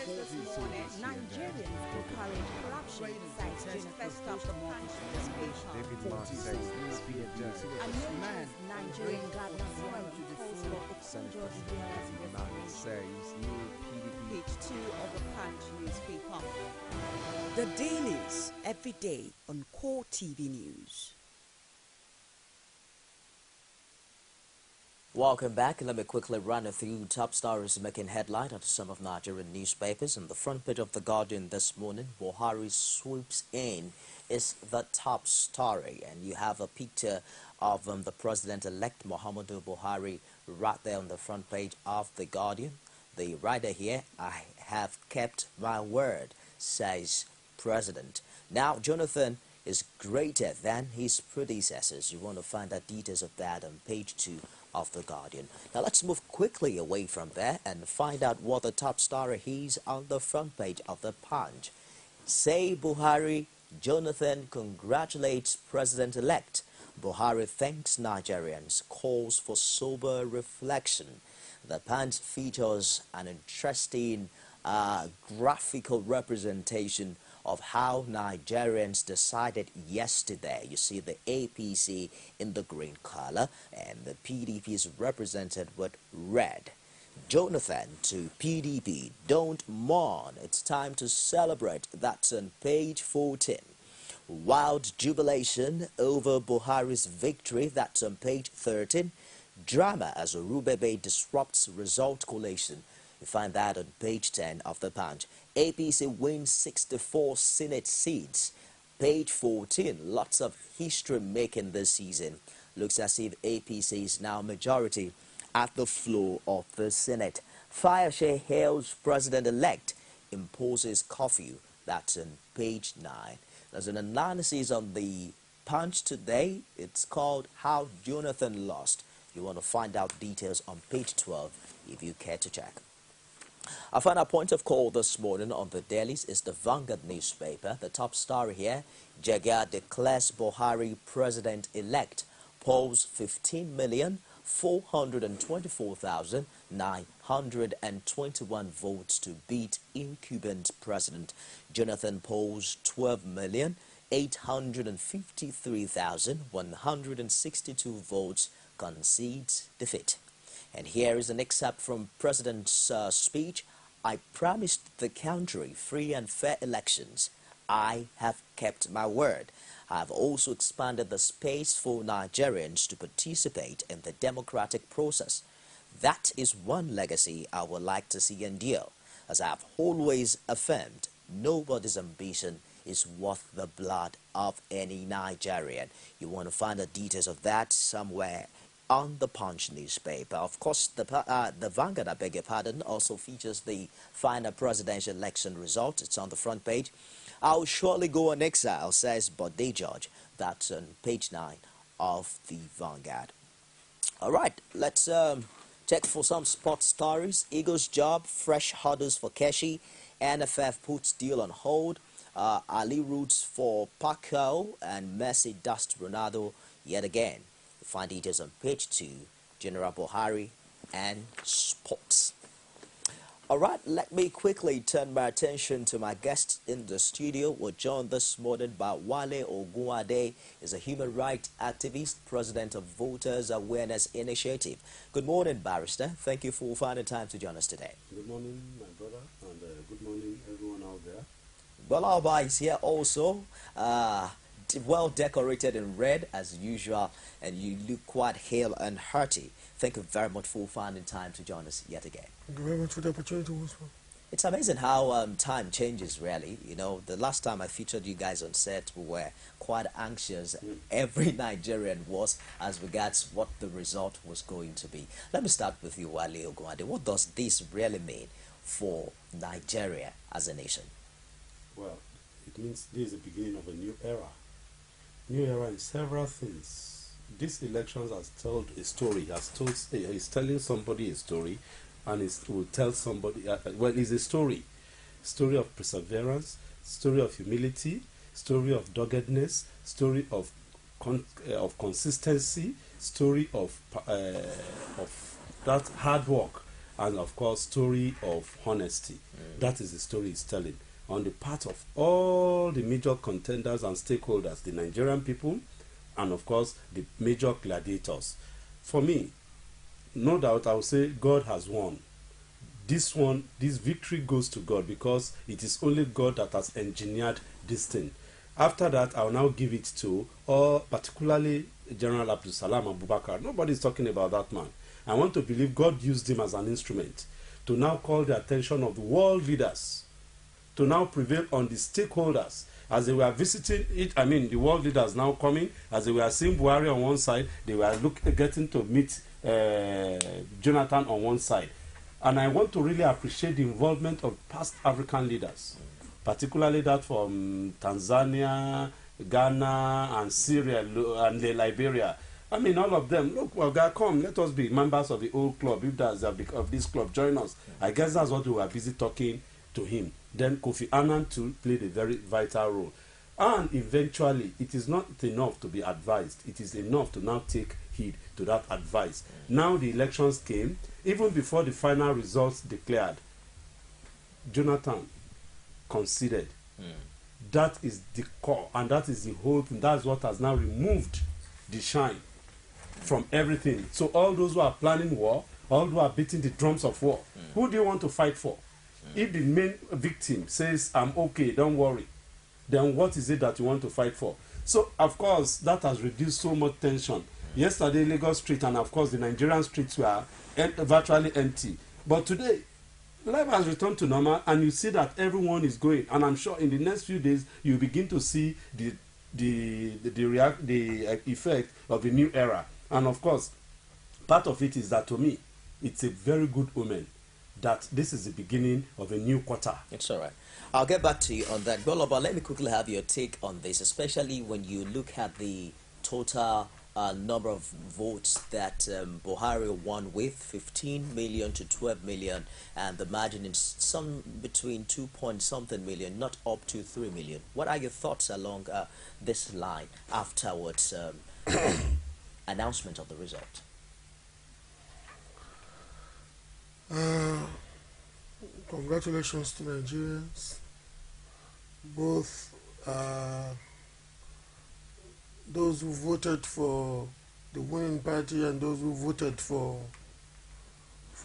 this morning, Nigerians encourage corruption, cites University of the Punch newspaper. A noted Nigerian government forum calls for Okojo Page 2 of the Punch newspaper. The dailies every day on Core TV News. Welcome back. Let me quickly run through top stories making headline on some of Nigerian newspapers. On the front page of The Guardian this morning, Buhari swoops in is the top story. And you have a picture of the president-elect Muhammadu Buhari right there on the front page of The Guardian. The writer here, "I have kept my word," says President. Now, Jonathan is greater than his predecessors. You want to find out details of that on page 2 of The Guardian. Now let's move quickly away from there and find out what the top story is on the front page of The Punch. Say Buhari, Jonathan congratulates President-elect. Buhari thanks Nigerians, calls for sober reflection. The Punch features an interesting graphical representation of how Nigerians decided yesterday. You see the APC in the green color and the PDP is represented with red. Jonathan to PDP, don't mourn, it's time to celebrate. That's on page 14. Wild jubilation over Buhari's victory. That's on page 13. Drama as Orubebe disrupts result collation. You find that on page 10 of The Punch. APC wins 64 Senate seats. Page 14. Lots of history making this season. Looks as if APC is now majority at the floor of the Senate. Fireshare hails President-elect, imposes curfew. That's on page 9. There's an analysis on The Punch today. It's called How Jonathan Lost. You want to find out details on page 12 if you care to check. Our final point of call this morning on the dailies is the Vanguard newspaper. The top story here, Jaga declares Buhari president-elect, polls 15,424,921 votes to beat incumbent president. Jonathan polls 12,853,162 votes, concedes defeat. And here is an excerpt from President's speech. I promised the country free and fair elections. I have kept my word. I have also expanded the space for Nigerians to participate in the democratic process. That is one legacy I would like to see endure. As I have always affirmed, nobody's ambition is worth the blood of any Nigerian. You want to find the details of that somewhere on the Punch newspaper. Of course, the Vanguard, I beg your pardon, also features the final presidential election result. It's on the front page. I'll surely go on exile, says Bode George. That's on page 9 of the Vanguard. All right, let's check for some sports stories. Eagles job, fresh hurdles for Keshi. NFF puts deal on hold. Ali roots for Pacquiao and Messi dust Ronaldo yet again. Find details on page 2, General Buhari and sports. All right, let me quickly turn my attention to my guest in the studio. We're joined this morning by WALE OGUNADE. Is a human rights activist, president of Voters Awareness Initiative. Good morning, barrister. Thank you for finding time to join us today. Good morning, my brother, and good morning, everyone out there. Well, Alba is here also. Well decorated in red as usual, and you look quite hale and hearty. Thank you very much for finding time to join us yet again. Thank you very much for the opportunity also. It's amazing how time changes, really. You know, the last time I featured you guys on set, we were quite anxious. Every Nigerian was as regards what the result was going to be. Let me start with you, Wale Ogunade. What does this really mean for Nigeria as a nation? Well, it means this is the beginning of a new era. New era in several things. This elections has told a story. It's telling somebody a story, and it will tell somebody. Well, it's a story of perseverance, story of humility, story of doggedness, story of consistency, story of that hard work, and of course story of honesty. That is the story he's telling on the part of all the major contenders and stakeholders, the Nigerian people, and of course the major gladiators. For me, no doubt I will say God has won. This victory goes to God, because it is only God that has engineered this thing. After that, I will now give it to particularly General Abdul Salam Abubakar. Nobody is talking about that man. I want to believe God used him as an instrument to now call the attention of the world leaders, to now prevail on the stakeholders. As they were visiting it, I mean, the world leaders now coming, as they were seeing Buhari on one side, they were getting to meet Jonathan on one side. And I want to really appreciate the involvement of past African leaders, particularly that from Tanzania, Ghana, and Syria, and Liberia. I mean, all of them. Look, well, God, come, let us be members of the old club. If there's of this club, join us. I guess that's what we were busy talking to him. Then Kofi Annan too played a very vital role. And eventually, it is not enough to be advised. It is enough to now take heed to that advice. Now the elections came. Even before the final results declared, Jonathan conceded. That is the core, and that is the whole thing. That's what has now removed the shine from everything. So all those who are planning war, all who are beating the drums of war, who do you want to fight for? If the main victim says, I'm okay, don't worry, then what is it that you want to fight for? So, of course, that has reduced so much tension. Yesterday, Lagos Street and, of course, the Nigerian streets were virtually empty. But today, life has returned to normal, and you see that everyone is going. And I'm sure in the next few days, you begin to see the effect of the new era. And, of course, part of it is that, to me, it's a very good omen that this is the beginning of a new quarter. It's all right. I'll get back to you on that. Well, but let me quickly have your take on this, especially when you look at the total number of votes that Buhari won with, 15 million to 12 million, and the margin is some between 2 point something million, not up to 3 million. What are your thoughts along this line afterwards announcement of the result? Congratulations to Nigerians, both those who voted for the winning party and those who voted for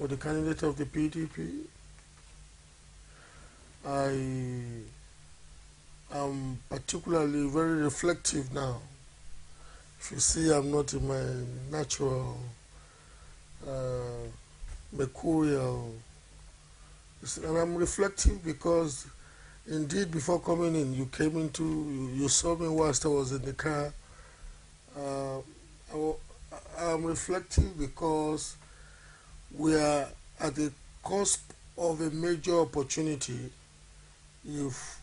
the candidate of the PDP. I am particularly very reflective now. If you see, I'm not in my natural mercurial, and I'm reflective because indeed before coming in, you saw me whilst I was in the car. I'm reflective because we are at the cusp of a major opportunity if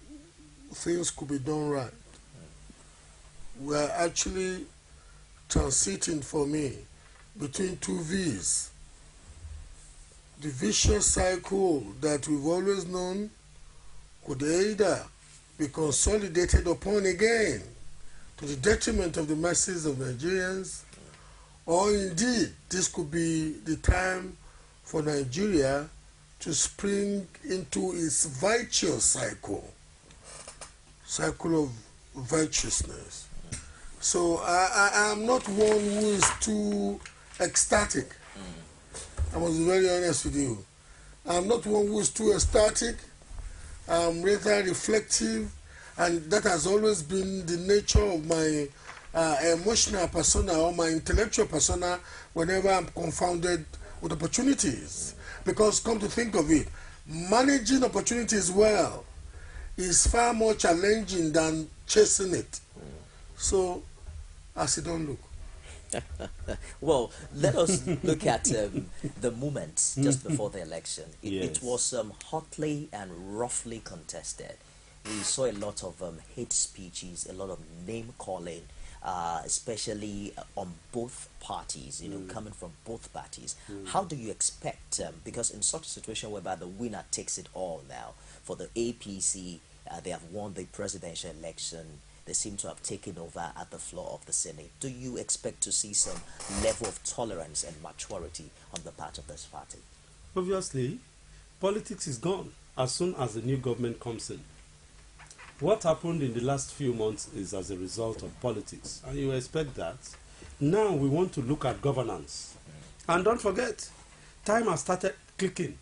things could be done right. We are actually transiting, for me, between two V's. The vicious cycle that we've always known could either be consolidated upon again to the detriment of the masses of Nigerians, or indeed this could be the time for Nigeria to spring into its virtuous cycle of virtuousness. So I am not one who is too ecstatic. I must be very honest with you. I'm not one who is too ecstatic. I'm rather reflective, and that has always been the nature of my emotional persona or my intellectual persona whenever I'm confounded with opportunities. Because come to think of it, managing opportunities well is far more challenging than chasing it. So, as it don't look. Well, let us look at the moments just before the election. It was hotly and roughly contested. We saw a lot of hate speeches, a lot of name calling, especially on both parties, coming from both parties. How do you expect, because in such a situation whereby the winner takes it all now, for the APC, they have won the presidential election, they seem to have taken over at the floor of the Senate. Do you expect to see some level of tolerance and maturity on the part of this party? Obviously, politics is gone as soon as the new government comes in. What happened in the last few months is as a result of politics, and you expect that. Now we want to look at governance. And don't forget, time has started clicking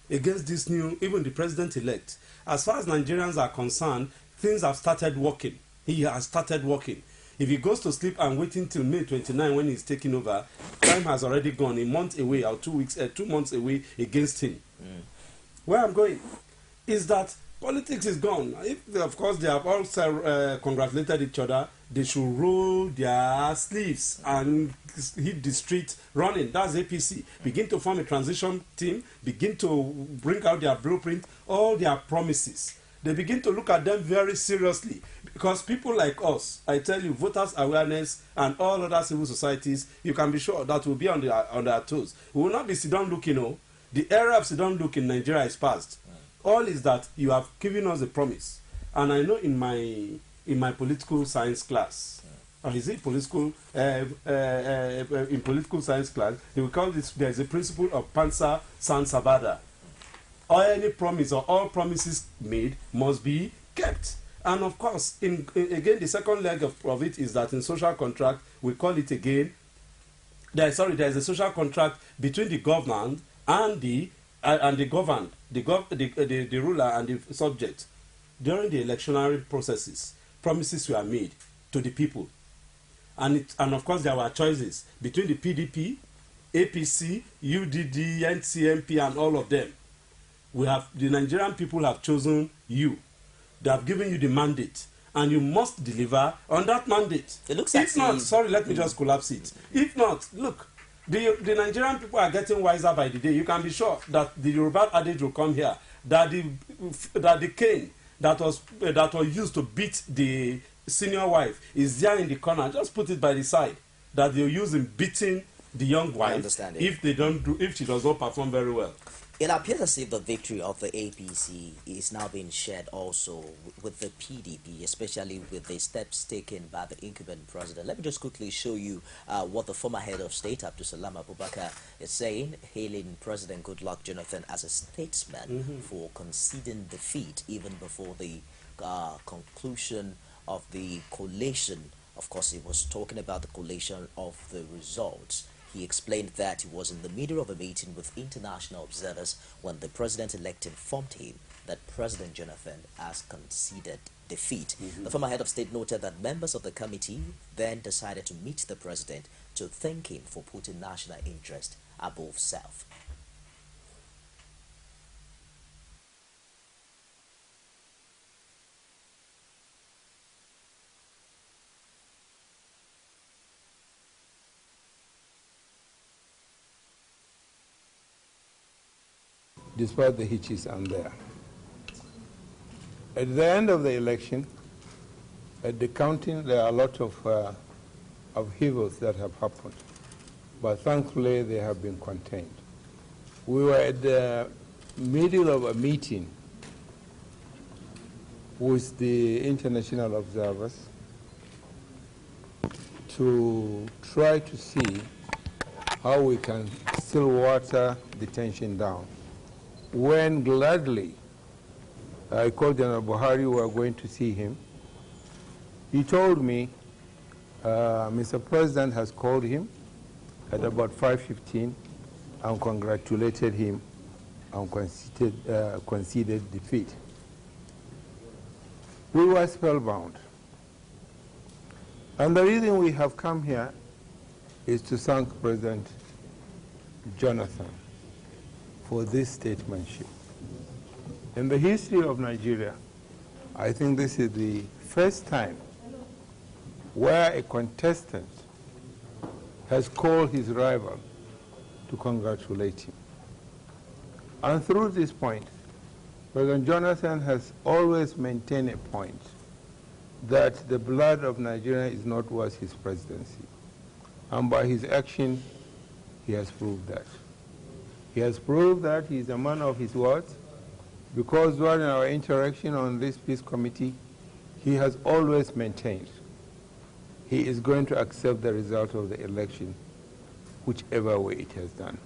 against this new, even the president-elect. As far as Nigerians are concerned, things have started working. He has started working. If he goes to sleep and waiting till May 29 when he's taking over, time has already gone a month away or 2 months away against him. Where I'm going is that politics is gone. If, of course, they have all congratulated each other, they should roll their sleeves and hit the street running. That's APC. Begin to form a transition team, begin to bring out their blueprint, all their promises. They begin to look at them very seriously, because people like us, I tell you, voters awareness and all other civil societies, you can be sure that will be on their toes. We will not be sit down looking. Oh, the era of sit down look in Nigeria is past. All is that you have given us a promise, and I know in my political science class, or is it political in political science class, they will call this, there is a principle of Pansa San Sabada. Or any promise or all promises made must be kept. And of course, again, the second leg of it is that in social contract, we call it again, there is a social contract between the governed and the governed, the ruler and the subject. During the electionary processes, promises were made to the people. And of course, there were choices between the PDP, APC, UDD, NCMP, and all of them. The Nigerian people have chosen you. They have given you the mandate, and you must deliver on that mandate. It looks if not, sorry, let me just collapse it. If not, look, the Nigerian people are getting wiser by the day. You can be sure that the Yoruba adage will come here, that the cane that was used to beat the senior wife is there in the corner. Just put it by the side, that they'll use in beating the young wife if she does not perform very well. It appears as if the victory of the APC is now being shared also with the PDP, especially with the steps taken by the incumbent president. Let me just quickly show you what the former head of state, Abdulsalam Abubakar, is saying, hailing President Goodluck Jonathan as a statesman for conceding defeat even before the conclusion of the collation. Of course, he was talking about the collation of the results. He explained that he was in the middle of a meeting with international observers when the president-elect informed him that President Jonathan has conceded defeat. The former head of state noted that members of the committee then decided to meet the president to thank him for putting national interest above self. Despite the hitches and there. At the end of the election, at the counting, there are a lot of upheavals that have happened, but thankfully they have been contained. We were at the middle of a meeting with the international observers to try to see how we can still water the tension down. When gladly I called General BUHARI, we were going to see him, he told me Mr. President has called him at about 5:15 and congratulated him and conceded defeat. We were spellbound. And the reason we have come here is to thank President Jonathan for this statesmanship. In the history of Nigeria, I think this is the first time where a contestant has called his rival to congratulate him. And through this point, President Jonathan has always maintained a point that the blood of Nigeria is not worth his presidency. And by his action, he has proved that. He has proved that he is a man of his words, because during our interaction on this peace committee, he has always maintained he is going to accept the result of the election, whichever way it has done.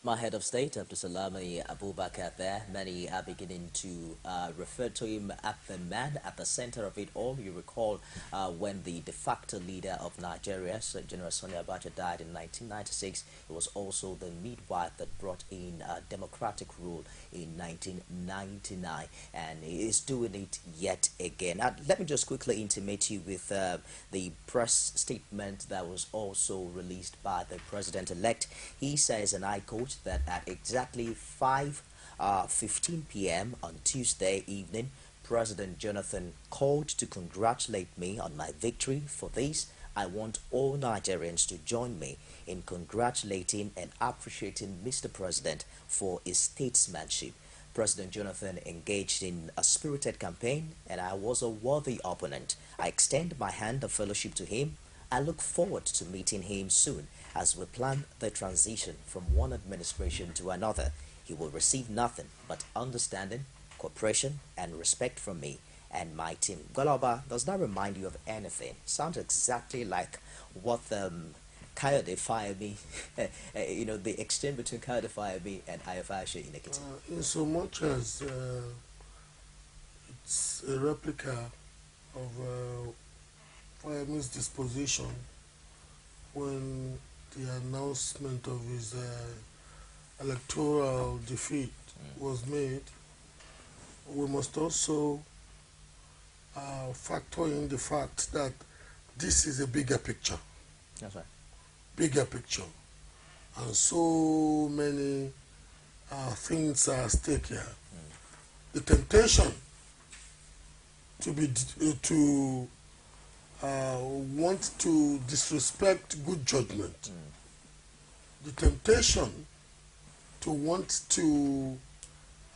former head of state, Abdusalami Abubakar there. Many are beginning to refer to him as the man at the center of it all. You recall when the de facto leader of Nigeria, General Sani Abacha, died in 1996. It was also the midwife that brought in democratic rule in 1999, and he is doing it yet again. Now, let me just quickly intimate you with the press statement that was also released by the president-elect. He says, and I quote, that at exactly 5:15 p.m. on Tuesday evening, President Jonathan called to congratulate me on my victory. For this, I want all Nigerians to join me in congratulating and appreciating Mr. President for his statesmanship. President Jonathan engaged in a spirited campaign, and I was a worthy opponent. I extend my hand of fellowship to him. I look forward to meeting him soon as we plan the transition from one administration to another. He will receive nothing but understanding, cooperation, and respect from me and my team. GBOLA, does that remind you of anything? Sounds exactly like what Kayode Fayemi, the exchange between Kayode Fayemi and Ayefashe in Ekiti. In so much as it's a replica of Fayemi's disposition when the announcement of his electoral defeat was made, we must also factor in the fact that this is a bigger picture. That's right. Bigger picture. And so many things are at stake here. The temptation to want to disrespect good judgment. The temptation to want to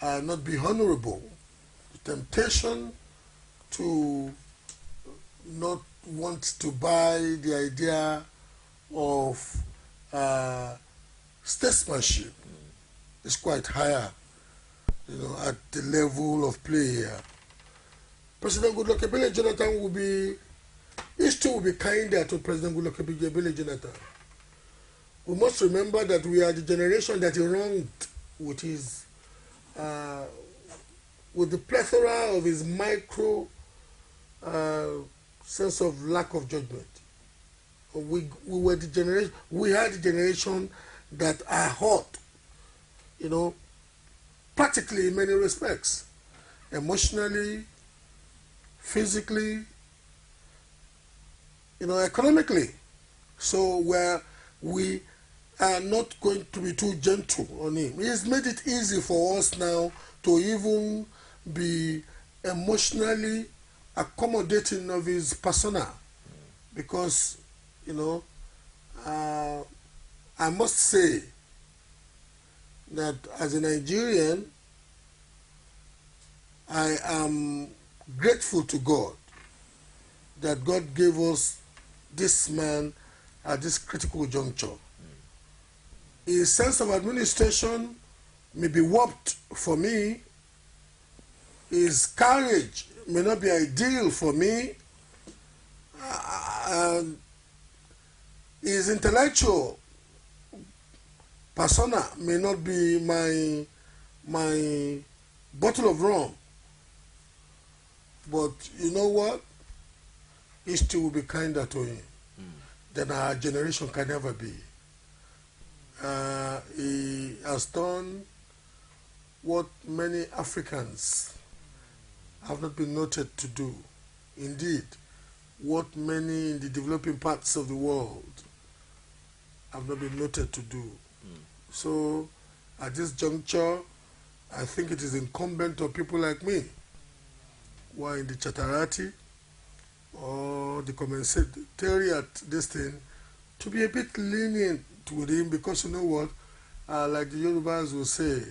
not be honorable. The temptation to not want to buy the idea of statesmanship is quite higher, at the level of play here. President Goodluck Ebele Jonathan will be kinder to President Goodluck Ebele Jonathan. We must remember that we are the generation that he wronged with his, with the plethora of his micro sense of lack of judgment. We were the generation. We had the generation that are hot, practically in many respects, emotionally, physically, economically. So where we are not going to be too gentle on him. He has made it easy for us now to even be emotionally accommodating of his persona, because I must say that as a Nigerian, I am grateful to God that God gave us this man at this critical juncture. His sense of administration may be warped for me. His courage may not be ideal for me. His intellectual persona may not be my bottle of rum. But you know what? History will be kinder to him than our generation can ever be. He has done what many Africans have not been noted to do. Indeed, what many in the developing parts of the world have not been noted to do. So, at this juncture, I think it is incumbent on people like me, who are in the Chatarati or the commentariat, this thing, to be a bit lenient with him, because you know what, like the Yorubas will say,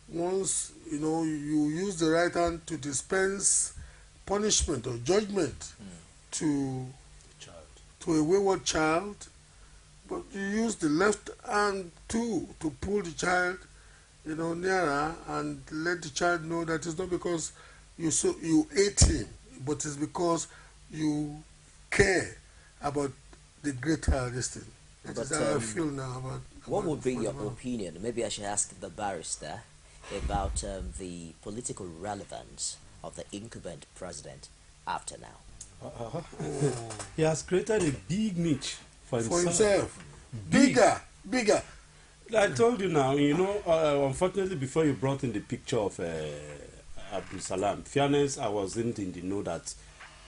once you use the right hand to dispense punishment or judgment to a wayward child, but you use the left hand too to pull the child nearer and let the child know that it's not because you hate him, but it's because you care about the greater this thing. That is how I feel now about What would be your opinion? Maybe I should ask the barrister about the political relevance of the incumbent president after now. He has created a big niche for himself. Bigger. I told you now, unfortunately, before you brought in the picture of Abdul Salam, fairness, I wasn't in the know that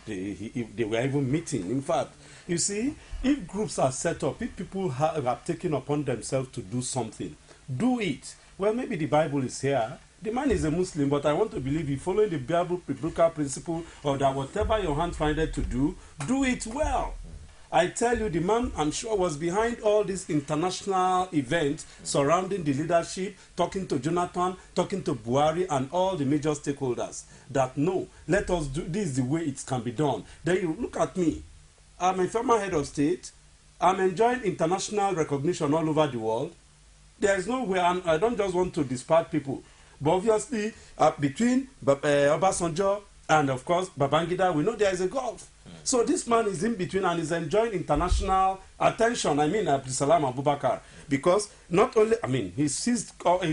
they were even meeting. In fact, you see, if groups are set up, if people have taken upon themselves to do something, do it. Well, maybe the Bible is here. The man is a Muslim, but I want to believe he following the biblical principle, or that whatever your hand findeth to do it well. I tell you, the man, I'm sure, was behind all these international events surrounding the leadership, talking to Jonathan, talking to Buhari, and all the major stakeholders. That no, let us do this is the way it can be done. Then you look at me. I'm a former head of state. I'm enjoying international recognition all over the world. There is no way, I don't just want to disparage people. But obviously, between Obasanjo and, of course, Babangida, we know there is a gulf. So this man is in between and is enjoying international attention. I mean, Abdul Salam Abubakar. Because not only, he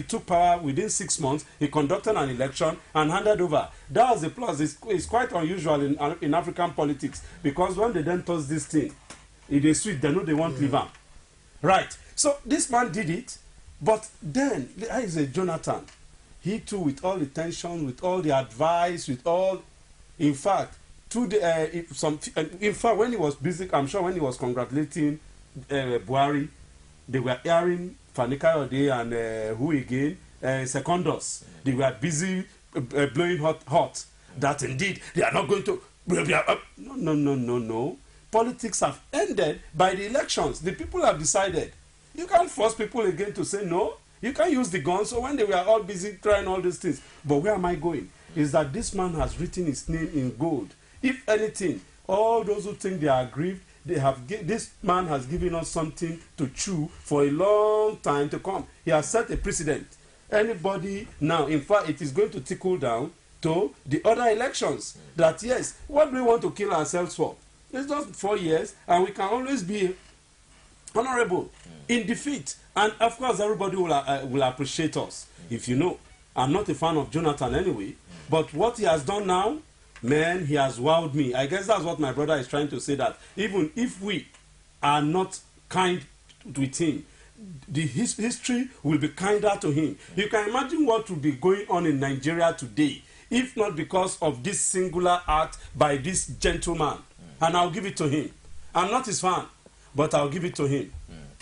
took power within 6 months, he conducted an election and handed over. That was a plus. It's quite unusual in African politics. Because when they then toss this thing, if they switch, they know they won't leave them. Right. So this man did it. But then, there is a Jonathan. He too, with all the tension, with all the advice, with all, in fact, when he was busy, I'm sure when he was congratulating Buhari, they were airing Fani Kayode and who again? Secondus. They were busy blowing hot. That indeed, they are not going to... No. Politics have ended by the elections. The people have decided. You can't force people again to say no. You can't use the gun. So when they were all busy trying all these things. But where am I going? Is that this man has written his name in gold. If anything, all those who think they are aggrieved, this man has given us something to chew for a long time to come. He has set a precedent. Anybody now, in fact, it is going to trickle down to the other elections. That yes, what do we want to kill ourselves for? It's just 4 years, and we can always be honorable in defeat. And of course, everybody will appreciate us. If you know, I'm not a fan of Jonathan anyway, but what he has done now, man, he has wowed me. I guess that's what my brother is trying to say, that even if we are not kind with him, his history will be kinder to him. You can imagine what will be going on in Nigeria today, if not because of this singular act by this gentleman. And I'll give it to him. I'm not his fan, but I'll give it to him.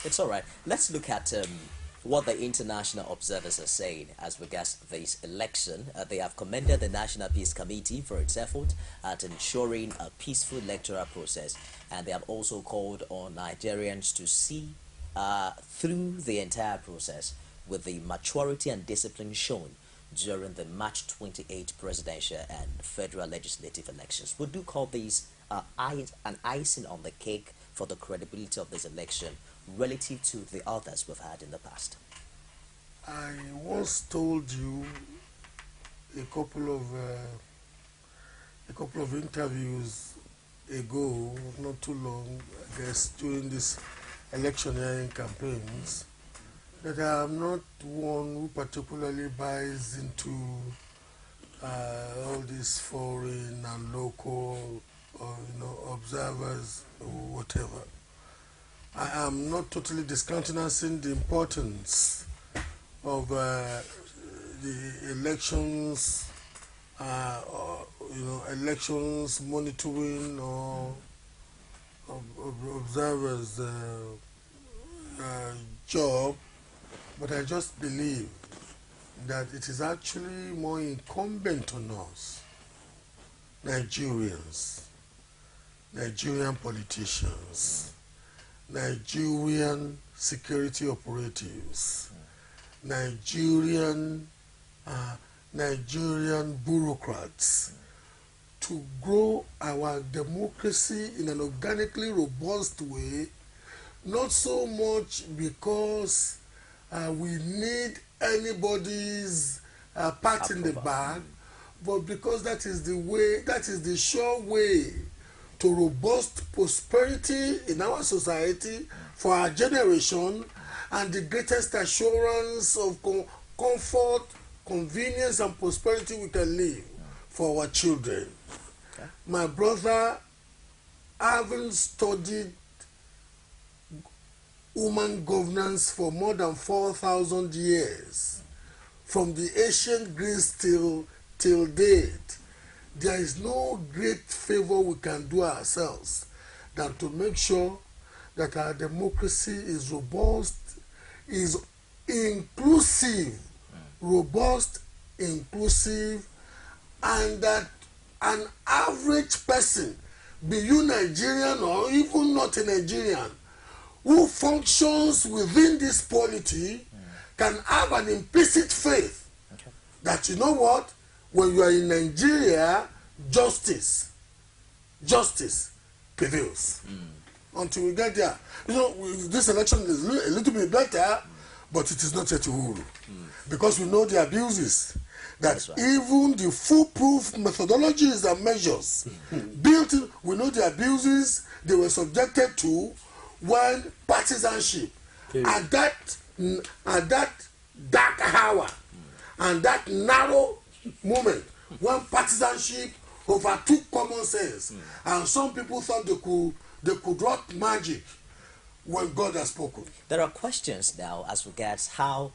It's all right. Let's look at what the international observers are saying as regards this election. They have commended the National Peace Committee for its effort at ensuring a peaceful electoral process, and they have also called on Nigerians to see through the entire process with the maturity and discipline shown during the March 28 presidential and federal legislative elections. We do call these an icing on the cake for the credibility of this election relative to the others we've had in the past. I once told you a couple of interviews ago, not too long, I guess, during this electioneering campaigns, that I am not one who particularly buys into all these foreign and local observers or whatever. I am not totally discountenancing the importance of the elections, elections monitoring or observers job, but I just believe that it is actually more incumbent on us, Nigerians, Nigerian politicians, Nigerian security operatives, Nigerian bureaucrats, to grow our democracy in an organically robust way, not so much because we need anybody's pat in the back, but because that is the way, that is the sure way to robust prosperity in our society for our generation, and the greatest assurance of comfort, convenience, and prosperity we can live for our children. Okay. My brother, having studied human governance for more than 4,000 years, from the ancient Greece till date, there is no great favor we can do ourselves than to make sure that our democracy is robust, is inclusive, robust, inclusive, and that an average person, be you Nigerian or even not a Nigerian, who functions within this polity can have an implicit faith that, you know what, when you are in Nigeria, justice prevails. Until we get there. You know, this election is a little bit better, but it is not yet Uhuru. Because we know the abuses. That right. Even the foolproof methodologies and measures built in, we know the abuses they were subjected to when partisanship, at that dark hour, and that narrow moment, when partisanship overtook common sense, and some people thought they could wrought magic when God has spoken. There are questions now as regards how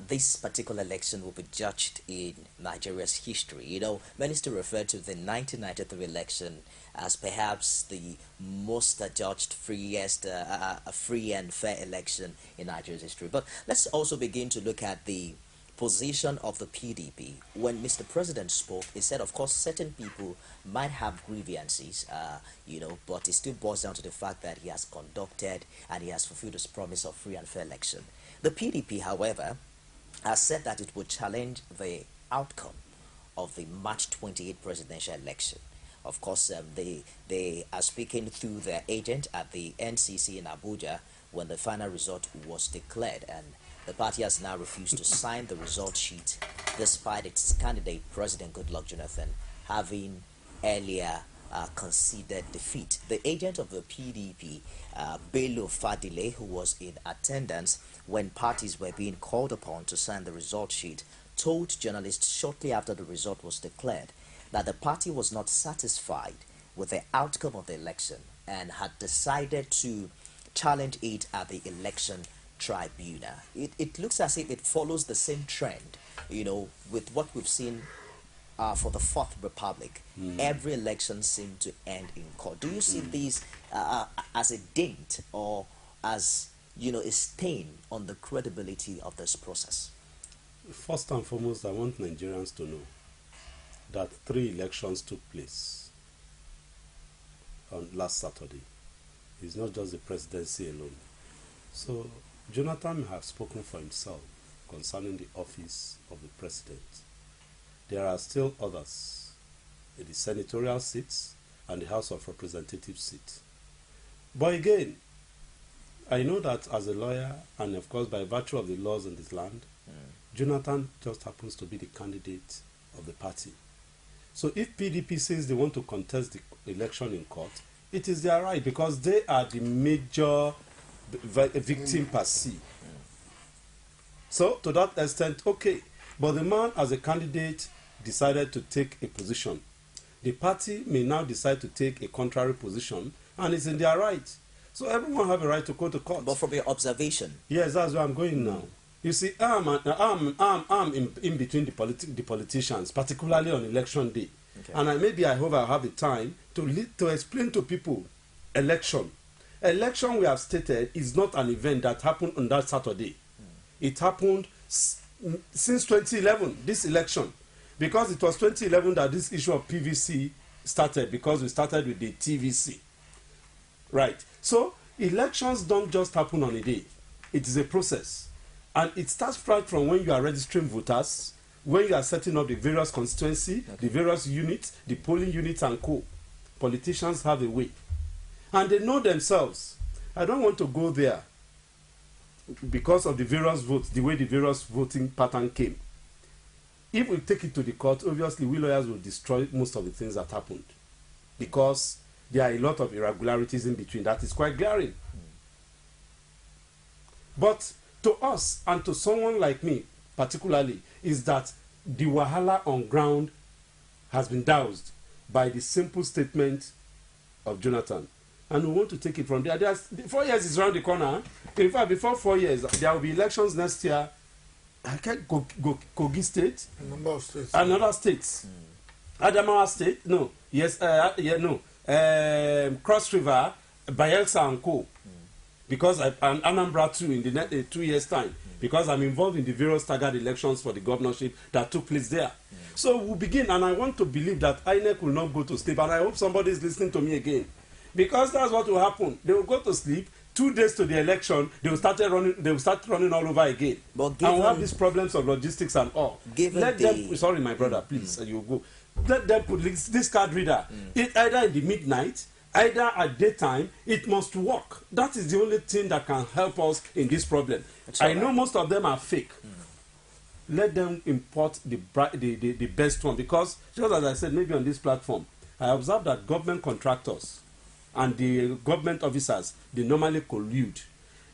this particular election will be judged in Nigeria's history. You know, many still refer to the 1993 election as perhaps the most judged freest, free and fair election in Nigeria's history. But let's also begin to look at the position of the PDP. When Mr. President spoke, he said, of course, certain people might have grievances, you know, but it still boils down to the fact that he has conducted and he has fulfilled his promise of free and fair election. The PDP, however, has said that it would challenge the outcome of the March 28 presidential election. Of course, they are speaking through their agent at the NCC in Abuja when the final result was declared, and the party has now refused to sign the result sheet despite its candidate, President Goodluck Jonathan, having earlier conceded defeat. The agent of the PDP, Bello Fadile, who was in attendance when parties were being called upon to sign the result sheet, told journalists shortly after the result was declared that the party was not satisfied with the outcome of the election and had decided to challenge it at the election tribunal. It looks as if it follows the same trend, you know, with what we've seen for the Fourth Republic. Every election seemed to end in court. Do you see these as a dent or as, you know, a stain on the credibility of this process? First and foremost, I want Nigerians to know that 3 elections took place on last Saturday. It's not just the presidency alone. So Jonathan may have spoken for himself concerning the office of the president. There are still others in the senatorial seats and the House of Representatives seat. But again, I know that as a lawyer, and of course by virtue of the laws in this land, Jonathan just happens to be the candidate of the party. So if PDP says they want to contest the election in court, it is their right, because they are the major victim per se. So to that extent, okay. But the man as a candidate decided to take a position. The party may now decide to take a contrary position, and it's in their right. So everyone have a right to go to court. But from your observation. Yes, that's where I'm going now. You see, I'm in between the politicians, particularly on election day. Okay. And I hope I have the time to explain to people election. Election, we have stated, is not an event that happened on that Saturday. It happened since 2011, this election. Because it was 2011 that this issue of PVC started, because we started with the TVC. Right. So elections don't just happen on a day. It is a process. And it starts right from when you are registering voters, when you are setting up the various constituency, the various units, the polling units and co. Politicians have a way. And they know themselves. I don't want to go there because of the various votes, the way the various voting pattern came. If we take it to the court, obviously we lawyers will destroy most of the things that happened, because there are a lot of irregularities in between. That is quite glaring. But to us and to someone like me particularly is that the wahala on ground has been doused by the simple statement of Jonathan. And we want to take it from there. 4 years is around the corner. In fact, before 4 years, there will be elections next year. I can't go Kogi State. A number of states. Another states. Adamawa State. No. Yes. No. Cross River, Bayelsa and Co. Because I'm Anambra too in the next 2 years' time. Because I'm involved in the various staggered elections for the governorship that took place there. So we'll begin, and I want to believe that INEC will not go to sleep. And I hope somebody is listening to me again. Because that's what will happen. They will go to sleep. 2 days to the election, they will start running all over again. And we'll have these problems of logistics and all. Sorry, my brother, please, you go. Let them put this card reader. It either in the midnight, either at daytime. It must work. That is the only thing that can help us in this problem. I know most of them are fake. Let them import the best one, because just as I said, maybe on this platform, I observed that government contractors and the government officers, they normally collude.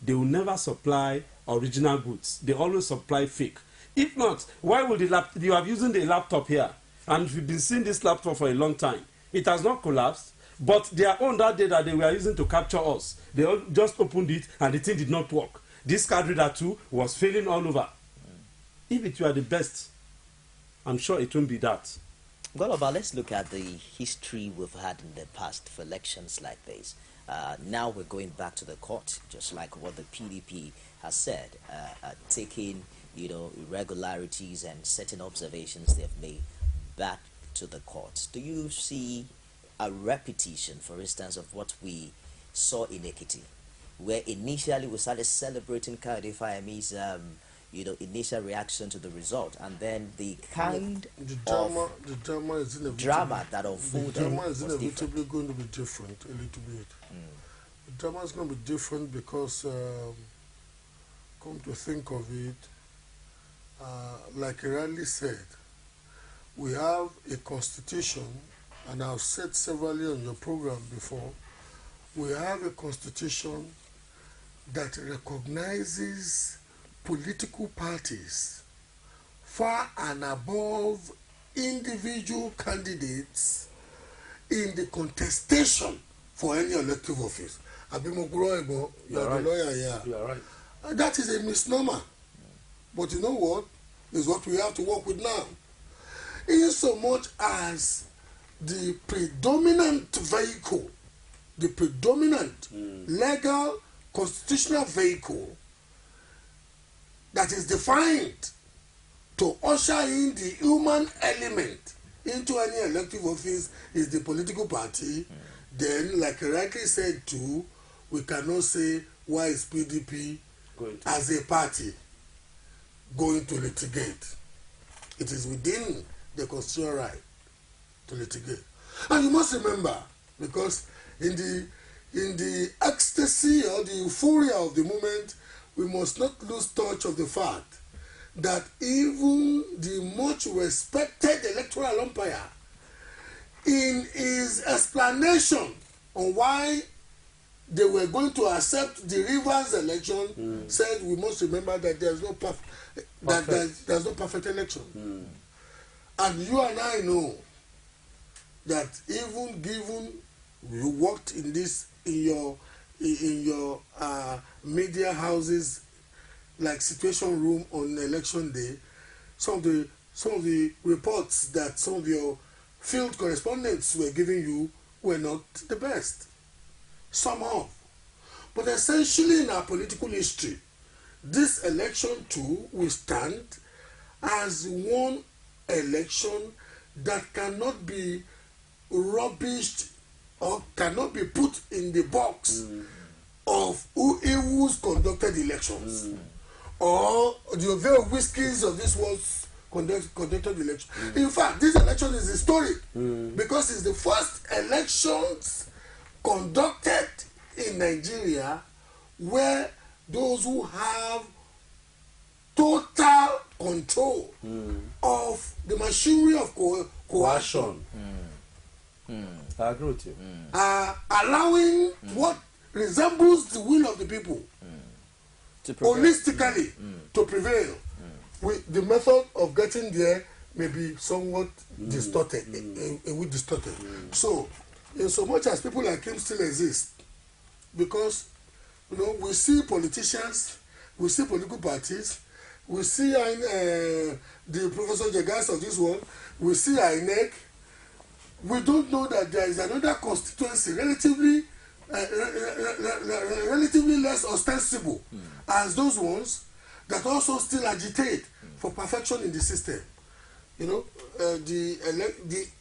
They will never supply original goods. They always supply fake. If not, why would you are using the laptop here, and you've been seeing this laptop for a long time. It has not collapsed, but their own that day that they were using to capture us, they all just opened it and the thing did not work. This card reader too was failing all over. If it were the best, I'm sure it won't be that. GBOLA, let's look at the history we've had in the past for elections like this. Now we're going back to the court, just like what the PDP has said, taking irregularities and certain observations they've made back to the court. Do you see a repetition, for instance, of what we saw in Ekiti, where initially we started celebrating Kayode Fayemi's initial reaction to the result, and then the drama that unfolded. The drama is inevitably going to be different a little bit. The drama is going to be different because, come to think of it, like I rightly said, we have a constitution, and I've said severally on your program before, we have a constitution that recognizes political parties far and above individual candidates in the contestation for any elective office. Abimoguro, you are the lawyer here. You are right. That is a misnomer. But you know what? Is what we have to work with now. In so much as the predominant vehicle, the predominant legal constitutional vehicle that is defined to usher in the human element into any elective office is the political party, then, like I rightly said too, we cannot say why is PDP as a party going to litigate. It is within the constitutional right to litigate. And you must remember, because in the ecstasy or the euphoria of the moment, we must not lose touch of the fact that even the much respected electoral umpire, in his explanation on why they were going to accept the Rivers election, said we must remember that there's no perfect election. And you and I know that even given you worked in this in your media houses like Situation Room on election day, some of the reports that some of your field correspondents were giving you were not the best. Somehow. But essentially in our political history, this election too will stand as one election that cannot be rubbished or cannot be put in the box of who's conducted elections or the very whiskies of this world's conducted election. In fact, this election is historic because it's the first elections conducted in Nigeria where those who have total control of the machinery of coercion I agree with you. are allowing what resembles the will of the people holistically to prevail. The method of getting there may be somewhat distorted, distorted. So, in so much as people like him still exist, because we see politicians, we see political parties, we see the Professor Jegas of this world, we see INEC. We don't know that there is another constituency relatively less ostensible as those ones that also still agitate for perfection in the system.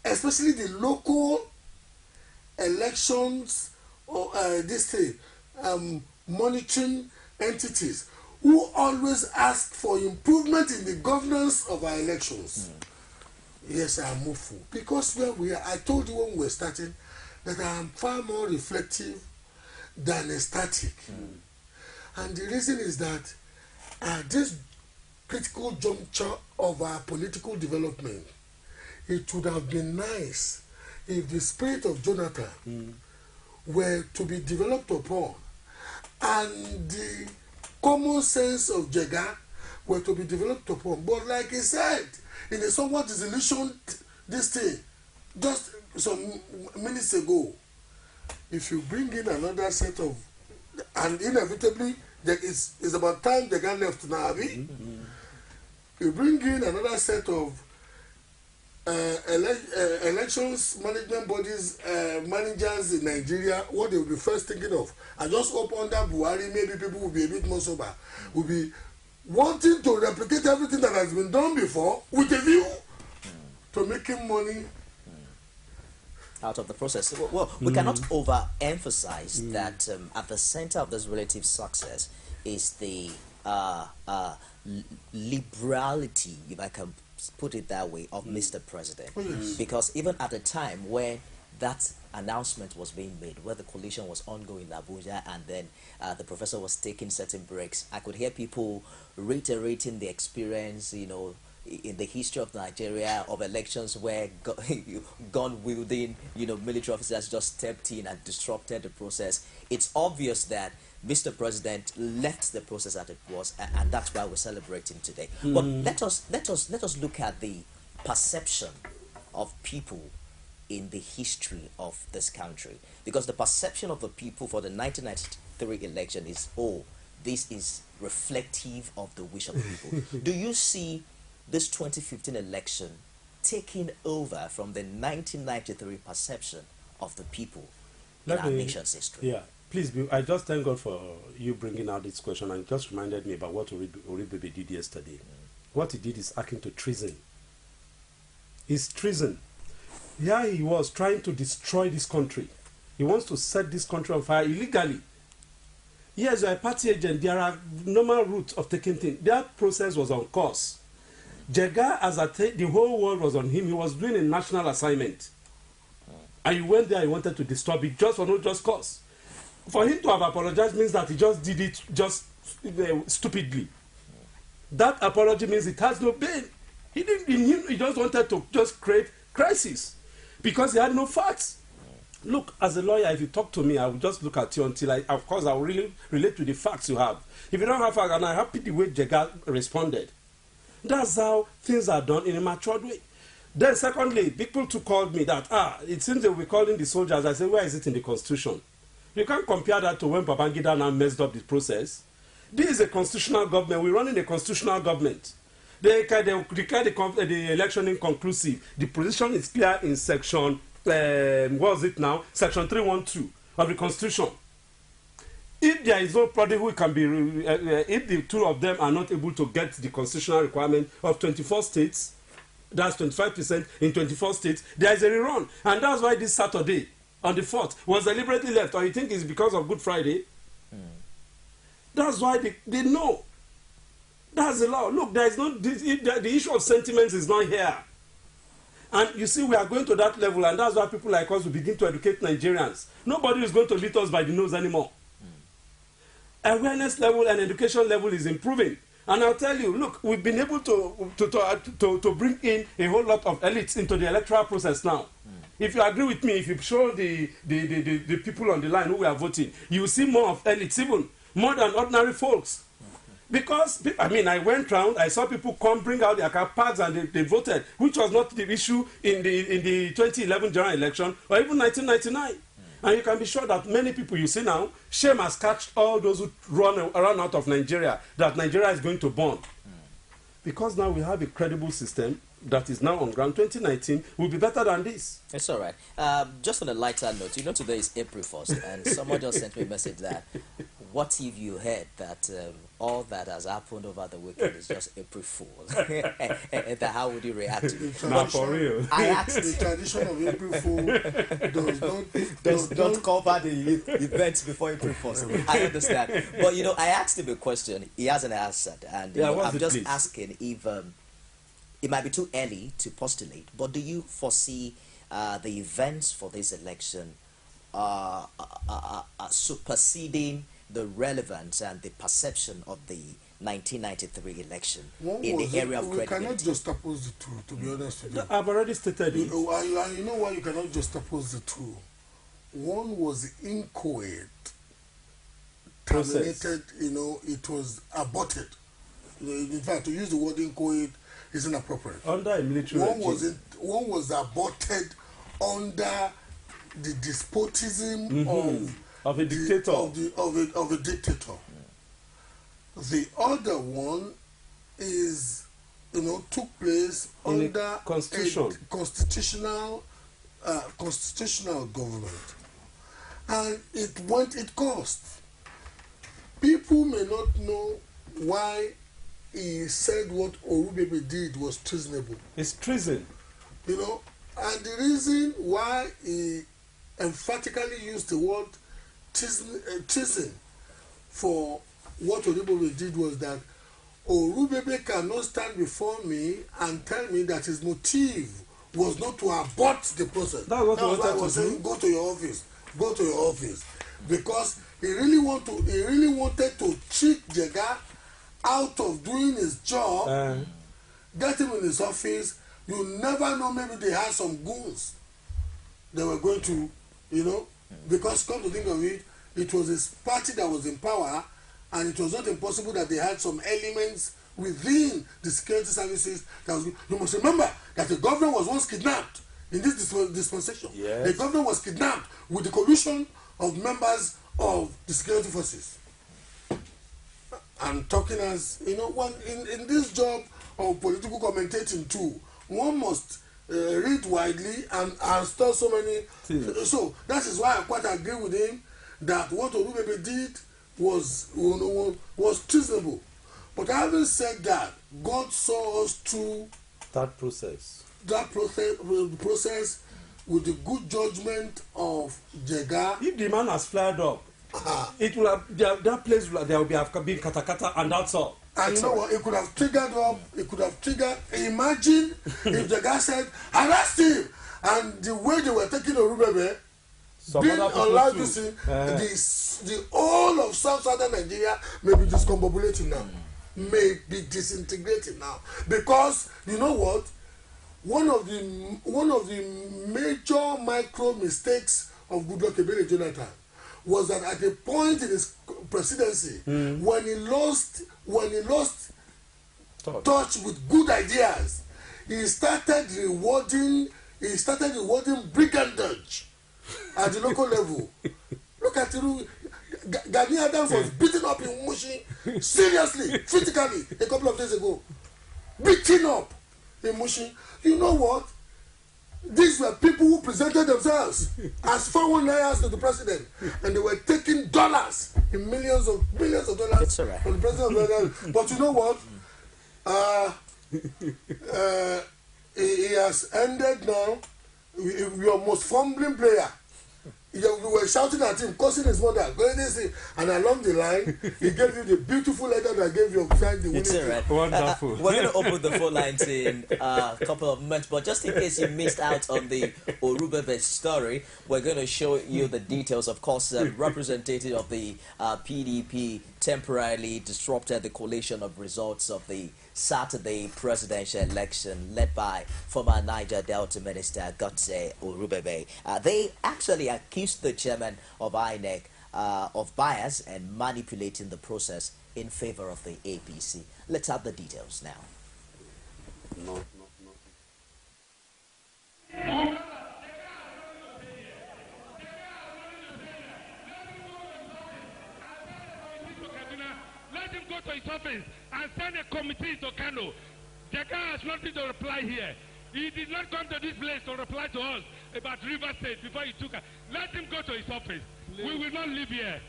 Especially the local elections or monitoring entities who always ask for improvement in the governance of our elections. Yes, I am hopeful because where we are, I told you when we were starting that I am far more reflective than ecstatic. And the reason is that at this critical juncture of our political development, it would have been nice if the spirit of Jonathan were to be developed upon and the common sense of Jega were to be developed upon. But like he said, in a somewhat disillusioned just some minutes ago, if you bring in another set of, and inevitably it's about time the guy left now, you bring in another set of elections management bodies, managers in Nigeria, what they will be first thinking of, I just hope under Buhari maybe people will be a bit more sober, will be wanting to replicate everything that has been done before with a view to making money out of the process. Well, we cannot overemphasize that at the center of this relative success is the liberality, if I can put it that way, of Mr. President. Because even at the time when that announcement was being made, where the coalition was ongoing in Abuja, and then the professor was taking certain breaks, I could hear people reiterating the experience, in the history of Nigeria of elections where gun-wielding, military officers just stepped in and disrupted the process. It's obvious that Mr. President left the process as it was, and that's why we're celebrating today. But let us look at the perception of people in the history of this country, because the perception of the people for the 1993 election is, this is reflective of the wish of the people. Do you see this 2015 election taking over from the 1993 perception of the people in our nation's history? Yeah, please, I just thank God for you bringing out this question, and it just reminded me about what Uribe did yesterday. What he did is akin to treason. It's treason. Here he was trying to destroy this country. He wants to set this country on fire illegally. Yes, you are a party agent. There are normal routes of taking things. That process was on course. Jega, the whole world was on him. He was doing a national assignment. And you went there, he wanted to disturb it just for no just cause. For him to have apologized means that he just did it just stupidly. That apology means it has no pain. He just wanted to just create crisis because he had no facts. Look, as a lawyer, if you talk to me, I will just look at you until of course, I will really relate to the facts you have. If you don't have facts, and I'm happy the way Jega responded. That's how things are done in a matured way. Then secondly, people too called me that, it seems they will be calling the soldiers. I said, where is it in the Constitution? You can't compare that to when Babangida now messed up the process. This is a constitutional government. We're running a constitutional government. They declare the election inconclusive. The position is clear in section, what is it now? Section 312 of the Constitution. If there is nobody who can be, if the two of them are not able to get the constitutional requirement of 24 states, that's 25% in 24 states, there is a rerun. And that's why this Saturday, on the 4th, was deliberately left. Or you think it's because of Good Friday? That's why they know. That's the law. Look, there is no, the issue of sentiments is not here. And you see, we are going to that level, and that's why people like us will begin to educate Nigerians. Nobody is going to lead us by the nose anymore. Awareness level and education level is improving. And I'll tell you, look, we've been able to bring in a whole lot of elites into the electoral process now. If you agree with me, if you show the people on the line who are voting, you will see more of elites, even more than ordinary folks. Because, I mean, I went round, I saw people come, bring out their cards and they voted, which was not the issue in the 2011 general election or even 1999. And you can be sure that many people you see now, shame has catched all those who run out of Nigeria, that Nigeria is going to burn. Because now we have a credible system that is now on ground. 2019 will be better than this. It's all right. Just on a lighter note, you know today is April 1st, and someone just sent me a message that, what if you heard that all that has happened over the weekend is just April Fool? And how would you react to it? Now for real. I asked the tradition of April Fool does not cover the events before April 1st. I understand. But, you know, I asked him a question. He hasn't answered. And you know, I'm just asking if it might be too early to postulate, but do you foresee the events for this election superseding the relevance and the perception of the 1993 election in the area of credibility? We cannot just oppose the two, to be honest with you. I've already stated it. You know why you cannot just oppose the two? One was inchoate, terminated, you know, it was aborted. In fact, to use the word inchoate is inappropriate. Under a military regime. One was aborted under the despotism of a dictator. Of a dictator. The other one is, you know, took place in under a constitution. Constitutional government, and it cost. People may not know why he said what Orubebe did was treasonable. It's treason. You know, and the reason why he emphatically used the word treason for what Orubebe did was that Orubebe cannot stand before me and tell me that his motive was not to abort the process. That's what I was saying. Go to your office. Go to your office, because he really wanted to trick Jega out of doing his job, get him in his office. You never know, maybe they had some goons they were going to, you know, because come to think of it, it was his party that was in power, and it was not impossible that they had some elements within the security services. You must remember that the governor was once kidnapped in this dispensation. Yes. The governor was kidnapped with the collusion of members of the security forces. I'm talking as, you know, one in this job of political commentating too, one must read widely and store so many. So that is why I quite agree with him that what Orubebe did was treasonable. But having said that, God saw us through that process. That process with the good judgment of Jega. If the man has flared up, it will have, that place will, there will have been katakata, and that's all. And you know what? It could have triggered up. It could have triggered. Imagine if Jega said, "Arrest him," and the way they were taking Orubebe, being allowed to see the whole of southern Nigeria may be discombobulating now, may be disintegrating now, because you know what? One of the major micro mistakes of Goodluck Ebele Jonathan was that at a point in his presidency, when he lost touch with good ideas, he started rewarding brigandage at the local level. Look at it. Gani Adams was beaten up in Mushi, seriously, physically, a couple of days ago. Beaten up in Mushi. You know what? These were people who presented themselves as 419ers to the president, and they were taking dollars in millions of dollars from the president. But you know what? He has ended now. Your most fumbling player. You were shouting at him, cursing his mother, and along the line, he gave you the beautiful letter that gave you the winning. It's all right. Wonderful. We're going to open the phone lines in a couple of months, but just in case you missed out on the Orubebe story, we're going to show you the details. Of course, representative of the PDP temporarily disrupted the collation of results of the Saturday presidential election led by former Niger Delta Minister Godse Orubebe. They actually accused the chairman of INEC of bias and manipulating the process in favor of the APC. Let's have the details now. No. Let him go to his office and send a committee to Kano. The guy has nothing to reply here. He did not come to this place to reply to us about River State before he took her. Let him go to his office. Please. We will not live here.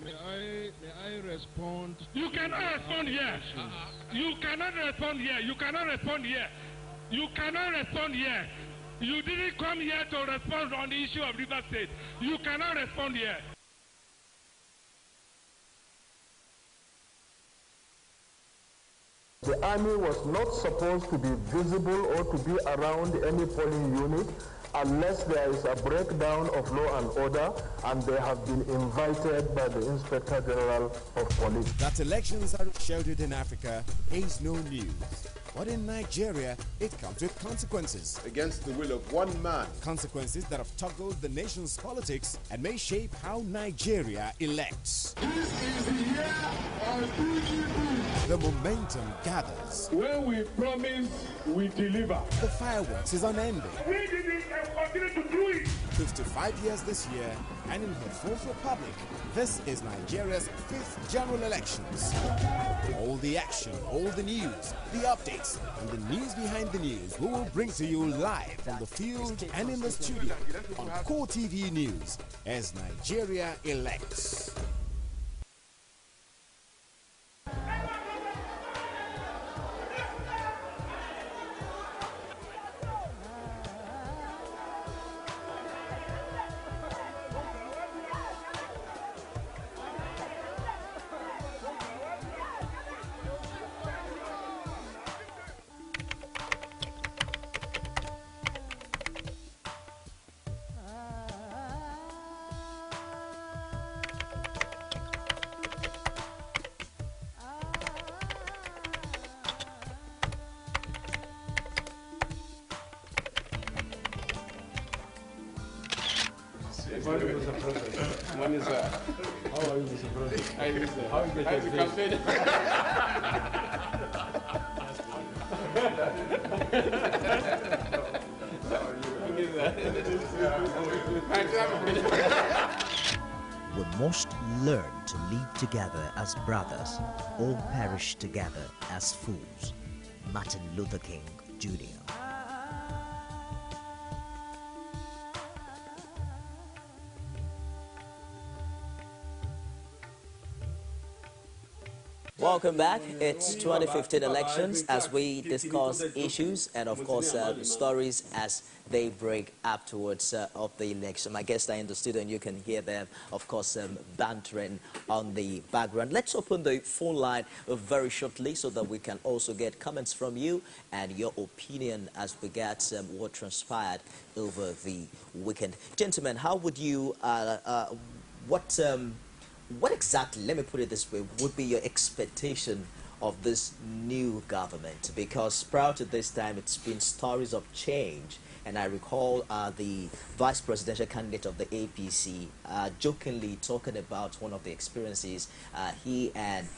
May I respond? You cannot respond here. You cannot respond here. You cannot respond here. You cannot respond here. You didn't come here to respond on the issue of River State. You cannot respond here. The army was not supposed to be visible or to be around any polling unit unless there is a breakdown of law and order and they have been invited by the Inspector General of Police. That elections are sheltered in Africa is no news. But in Nigeria, it comes with consequences. Against the will of one man. Consequences that have toggled the nation's politics and may shape how Nigeria elects. This is the year of PGP. The momentum gathers. When we promise, we deliver. The fireworks is unending. We did it and continue to do it. 55 years this year, and in her fourth republic, this is Nigeria's 5th general elections. All the action, all the news, the updates, and the news behind the news we will bring to you live from the field and in the studio on Core TV News as Nigeria elects. Morning, sir. How are you, Mr. President? How is it? How is the campaign? We must learn to live together as brothers, or perish together as fools. Martin Luther King, Jr. Welcome back. It's 2015 elections as we discuss issues and, of course, stories as they break up towards of the election. My guests are in the studio and you can hear them, of course, bantering on the background. Let's open the phone line very shortly so that we can also get comments from you and your opinion as we get what transpired over the weekend. Gentlemen, how would you, what exactly, let me put it this way, would be your expectation of this new government? Because prior to this time, it's been stories of change. And I recall the vice presidential candidate of the APC jokingly talking about one of the experiences he and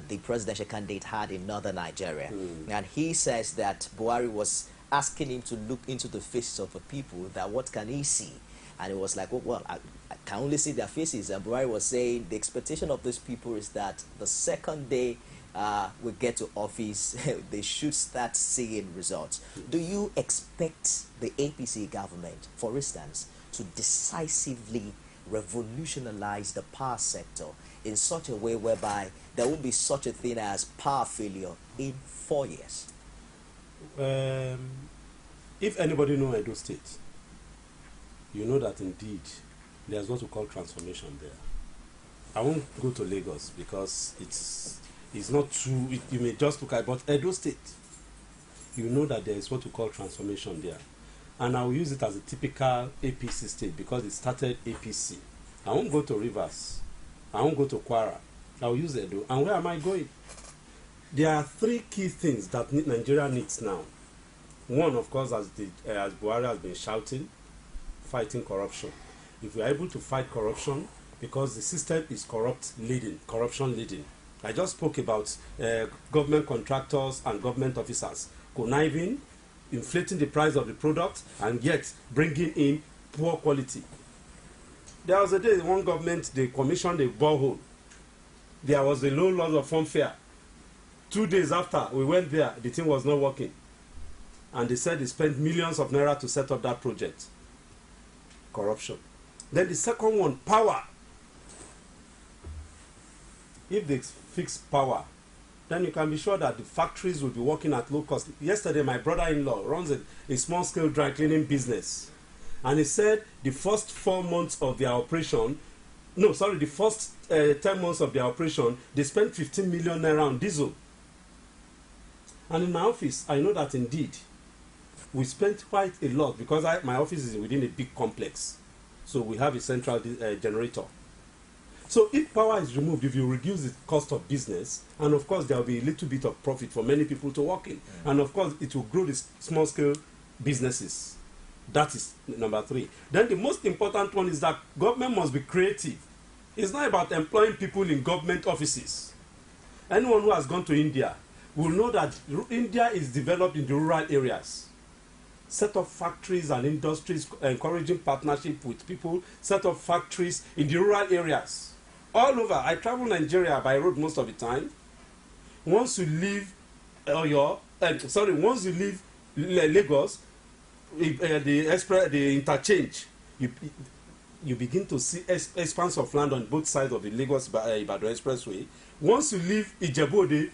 the presidential candidate had in northern Nigeria. And he says that Buhari was asking him to look into the faces of the people, that what can he see? And it was like, oh, well, I can only see their faces. And Buhari was saying the expectation of these people is that the second day we get to office, they should start seeing results. Do you expect the APC government, for instance, to decisively revolutionize the power sector in such a way whereby there will be such a thing as power failure in 4 years? If anybody knows Edo State, you know that indeed there's what we call transformation there. I won't go to Lagos because it's not true. You may just look at, but Edo State, you know that there is what we call transformation there. And I will use it as a typical APC state because it started APC. I won't go to Rivers. I won't go to Kwara. I will use Edo. And where am I going? There are three key things that Nigeria needs now. One, of course, as Buhari has been shouting, fighting corruption. If we are able to fight corruption, because the system is corruption leading. I just spoke about government contractors and government officers conniving, inflating the price of the product, and yet bringing in poor quality. There was a day one government, they commissioned a borehole. There was a low loss of fund fare. 2 days after we went there, the thing was not working. And they said they spent millions of naira to set up that project. Corruption. Then the second one, power. If they fix power, then you can be sure that the factories will be working at low cost. Yesterday, my brother-in-law runs a small-scale dry cleaning business. And he said the first 4 months of their operation, the first 10 months of their operation, they spent 15 million naira on diesel. And in my office, I know that indeed, we spent quite a lot because my office is within a big complex. So we have a central generator. So if power is removed, if you reduce the cost of business, and of course there will be a little bit of profit for many people to work in. And of course it will grow the small-scale businesses. That is number 3. Then the most important one is that government must be creative. It's not about employing people in government offices. Anyone who has gone to India will know that India is developed in the rural areas. Set up factories and industries, encouraging partnership with people, set up factories in the rural areas. All over. I travel Nigeria by road most of the time. Once you leave once you leave Lagos, the interchange, you begin to see expanse of land on both sides of the Lagos-Ibadan Expressway. Once you leave Ijebu-Ode,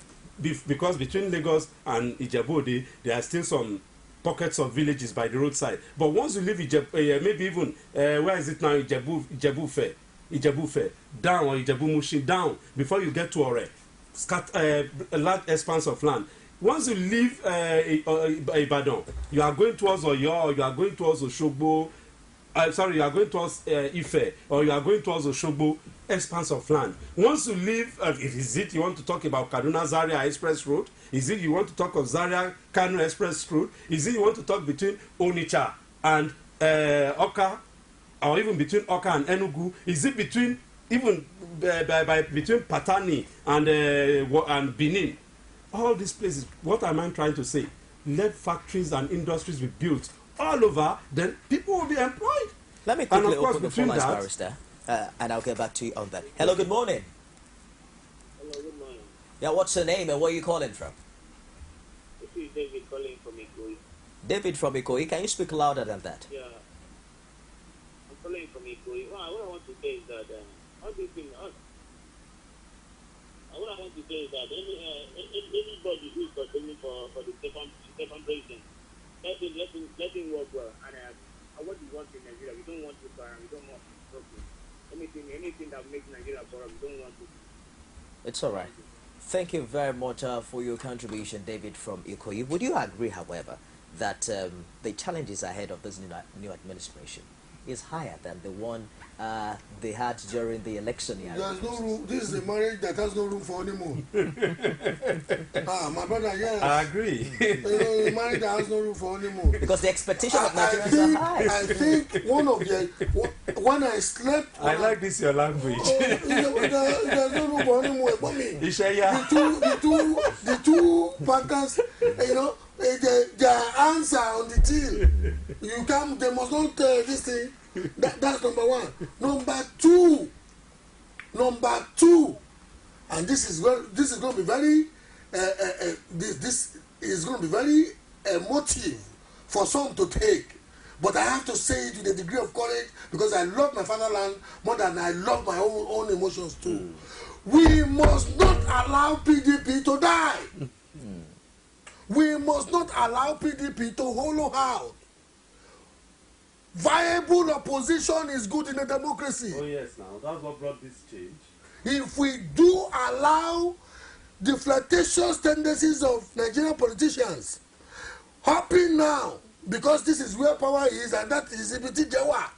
because between Lagos and Ijebu-Ode, there are still some pockets of villages by the roadside. But once you leave maybe even, where is it now, Ijebu Fair, down, or Ijebu-Mushin, down, before you get to Ore, a large expanse of land. Once you leave Ibadan, you are going towards Oyo, or you are going towards Oshogbo, you are going towards Ife, or you are going towards Oshogbo, expanse of land. Once you leave, is it you want to talk about Kaduna Zaria Express Road? Is it you want to talk of Zaria Kano Express Road? Is it you want to talk between Onitsha and Oka, or even between Oka and Enugu? Is it between even between Patani and Benin? All these places. What am I trying to say? Let factories and industries be built all over, then people will be employed. Let me quickly open the phone lines, Barrister, and I'll get back to you on that. Hello, good morning. Hello, good morning. Yeah, what's your name and where are you calling from? This is David calling from Ikoyi. David from Ikoyi, can you speak louder than that? Yeah. I'm calling from Ikoyi. What I want to say is that, what I want to say is that anybody who is contending for the second president, let him work well. And what we want in Nigeria, we don't want to burn, we don't want problem. Anything that makes Nigeria corrupt, we don't want to. It's all right. Thank you very much for your contribution, David from Ikoyi. Would you agree, however, that the challenges ahead of this new administration is higher than the one they had during the election year? There's no room. This is a marriage that has no room for honeymoon. My brother, yes. I agree. A marriage that has no room for honeymoon. Because the expectation of Nigerians are high. I think one of the when I slept. I like this your language. There's no room for honeymoon. The two bankers, their hands are on the till. They must not this thing. That's number one. Number two, and this is going to be very this is going to be very emotive for some to take, but I have to say it with a degree of courage because I love my fatherland more than I love my own emotions too. We must not allow PDP to die. We must not allow PDP to hollow out. Viable opposition is good in a democracy. Oh yes, now that's what brought this change. If we do allow the flirtatious tendencies of Nigerian politicians hopping now, because this is where power is, and that is Ibiti Jewa,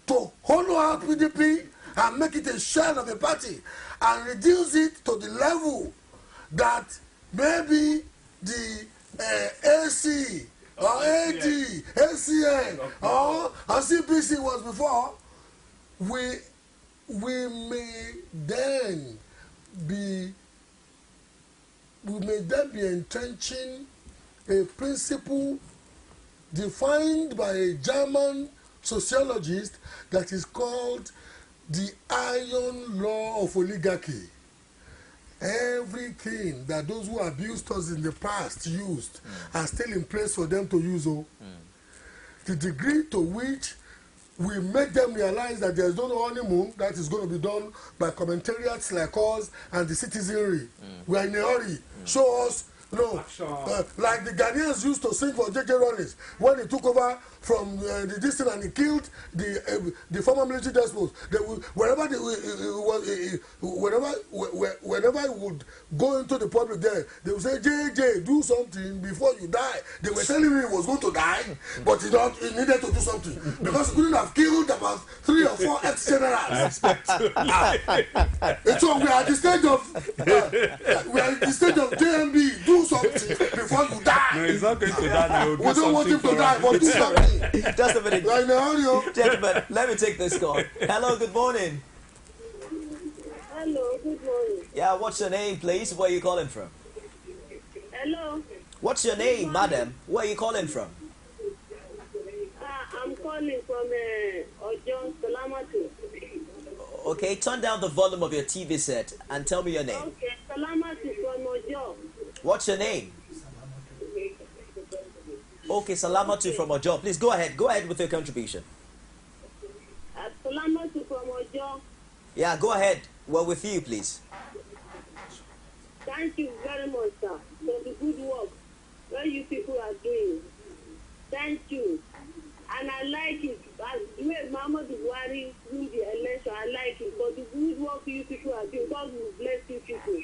to hollow out PDP and make it a shell of a party and reduce it to the level that maybe the AC or AD, ACN or CPC was before, we we may then be entrenching a principle defined by a German sociologist that is called the iron law of oligarchy. Everything that those who abused us in the past used are still in place for them to use. The degree to which we make them realize that there is no honeymoon that is going to be done by commentariats like us and the citizenry. We are in a hurry. Show us, like the Ghanaians used to sing for J.J. Rollins when he took over from the distance and he killed the former military despots. Whenever he would go into the public there, they would say, JJ, do something before you die. They were telling him he was going to die, but he needed to do something because he couldn't have killed about 3 or 4 ex-generals. So we are at the stage of JMB. Do something before you die. No, he's not going to die. We don't want him to die, but do something. Just a minute. Right now, gentlemen, let me take this call. Hello, good morning. Hello, good morning. Yeah, what's your name, please? Where are you calling from? Hello. What's your name, madam? Where are you calling from? I'm calling from Ojon Salamatu. Okay, turn down the volume of your TV set and tell me your name. Okay, Salamatu from Ojo. What's your name? Okay, Salamatu from Ojo. Please go ahead. Go ahead with your contribution. Salamatu from Ojo. Yeah, go ahead. We're with you, please. Thank you very much, sir, for the good work that you people are doing. Thank you. And I like it. The way BUHARI win the election, I like it. But the good work you people are doing, God will bless you people.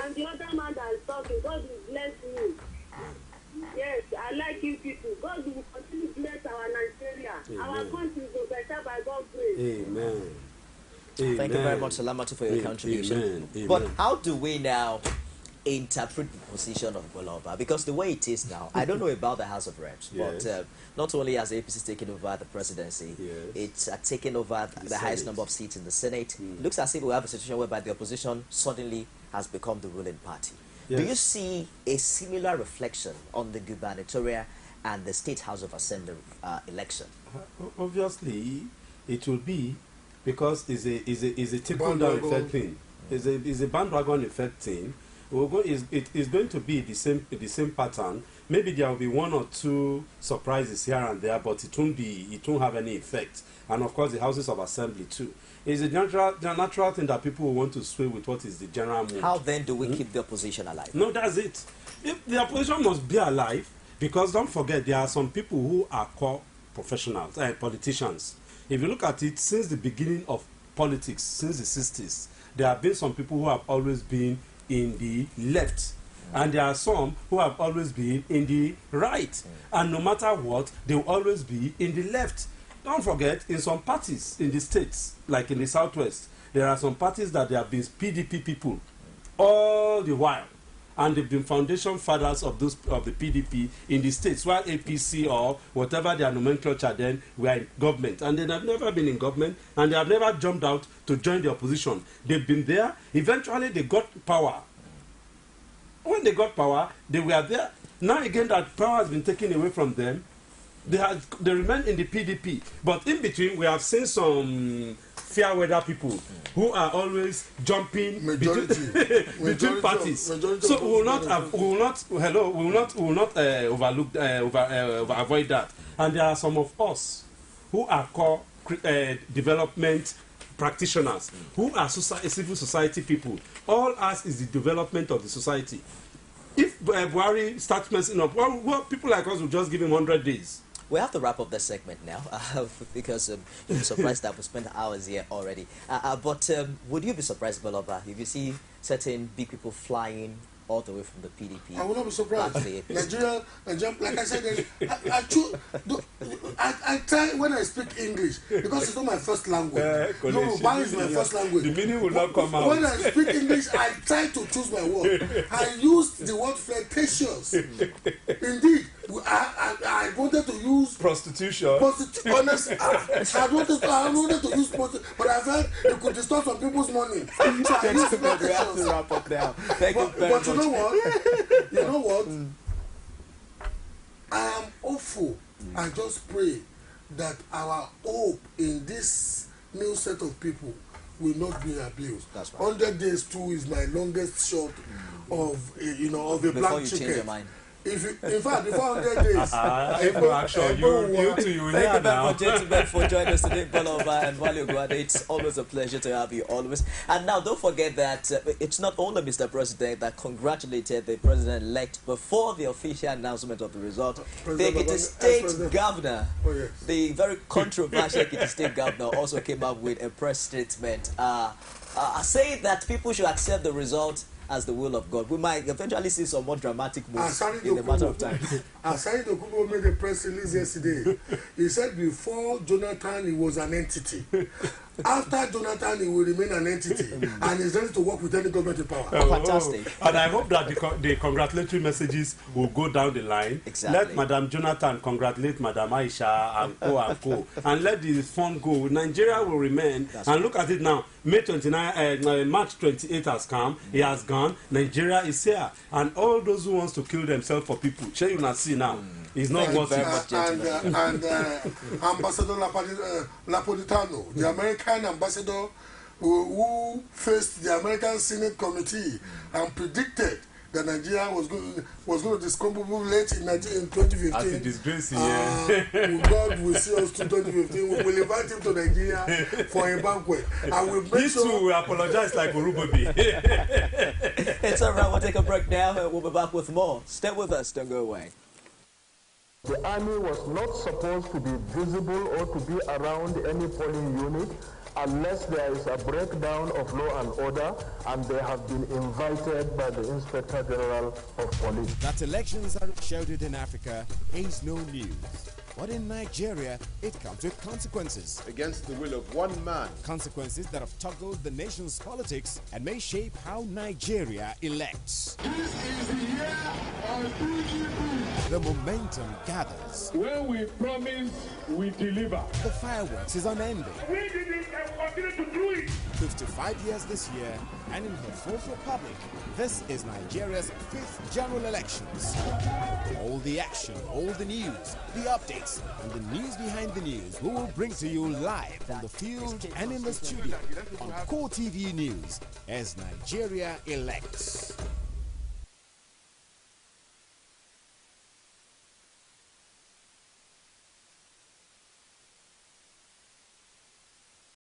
And the other man that is talking, God will bless you. Yes, I like you people. God will continue to bless our Nigeria. Amen. Our country will be better by God's grace. Amen. Thank you very much, Salamatu, for your contribution. Amen. But how do we now interpret the position of GBOLA? Because the way it is now, I don't know about the House of Reps, but not only has APC taken over the presidency, it's taken over the highest number of seats in the Senate. Looks as if we have a situation whereby the opposition suddenly has become the ruling party. Do you see a similar reflection on the gubernatorial and the State House of Assembly election? Obviously, it will be, because it's a trickle-down effect thing. It's a bandwagon effect thing. It's going to be the same pattern. Maybe there will be 1 or 2 surprises here and there, but it won't have any effect. And of course, the houses of assembly too. It's a natural thing that people will want to sway with what is the general mood. How then do we keep the opposition alive? No, that's it. If the opposition must be alive, because don't forget, there are some people who are core professionals, politicians. If you look at it, since the beginning of politics, since the 60s, there have been some people who have always been in the left, and there are some who have always been in the right, and no matter what, they will always be in the left. Don't forget, in some parties in the states, like in the southwest, there are some parties that they have been PDP people all the while, and they've been foundation fathers of the PDP in the states, while APC or whatever their nomenclature then were in government, and they have never been in government, and they have never jumped out to join the opposition. They've been there. Eventually, they got power. When they got power, they were there. Now again, that power has been taken away from them. They remain in the PDP, but in between, we have seen some fair weather people who are always jumping between parties. So we will not avoid that. And there are some of us who are core development practitioners, who are civil society people. All us is the development of the society. If BUHARI starts messing up, well, people like us will just give him 100 days. We have to wrap up this segment now because you'll be surprised that we spent hours here already. But would you be surprised, GBOLA, if you see certain big people flying all the way from the PDP? I will not be surprised. Nigeria, like I said, I try when I speak English because it's not my first language. Yoruba is my first language. The meaning will not come out. When I speak English, I try to choose my word. I use the word flirtatious. Indeed, I wanted to use prostitution. Honestly, I wanted to use prostitution, but I felt it could distort some people's money. So I used We have to wrap up now. Thank you very much. But you know what? You know what? I am hopeful. I just pray that our hope in this new set of people will not be abused. That's right. 100 days too is my longest shot of of a Before black you chicken. change your mind. In fact, before 100 days, Action, you too, you Thank you very now. much, gentlemen, for joining us today. BUHARI and WALE OGUNADE. It's always a pleasure to have you, always. And now, don't forget that it's not only Mr. President that congratulated the President-elect before the official announcement of the result. The Ekiti State Governor, the very controversial Ekiti State Governor, also came up with a press statement saying that people should accept the result as the will of God. We might eventually see some more dramatic moves in a matter of time. Asari Dokubo made a press release yesterday. He said before Jonathan, he was an entity. After Jonathan, he will remain an entity. And he's ready to work with any government in power. Fantastic. And I hope that the congratulatory messages will go down the line. Exactly. Let Madam Jonathan congratulate Madam Aisha and co. And let the fun go. Nigeria will remain. And look at it now. March 28 has come. He has gone. Nigeria is here. And all those who wants to kill themselves for people, shall you not see now? It's not worth it. And Ambassador Napolitano, the American ambassador who faced the American Senate Committee and predicted that Nigeria was going to discomfortable late in 2015. As a disgrace, God will see us to 2015. We will invite him to Nigeria for a banquet. And we'll make These two will apologize like Urubabi. It's all right. We'll take a break now and we'll be back with more. Stay with us. Don't go away. The army was not supposed to be visible or to be around any polling unit unless there is a breakdown of law and order and they have been invited by the Inspector General of Police. That elections are shouted in Africa is no news. But in Nigeria, it comes with consequences. Against the will of one man. Consequences that have toggled the nation's politics and may shape how Nigeria elects. This is the year of PGP. The momentum gathers. When we promise, we deliver. The fireworks is unending. We did it and continue to do it. 55 years this year, and in her fourth republic, this is Nigeria's 5th general elections. All the action, all the news, the updates, and the news behind the news we will bring to you live from the field and in the studio on Core TV News as Nigeria elects.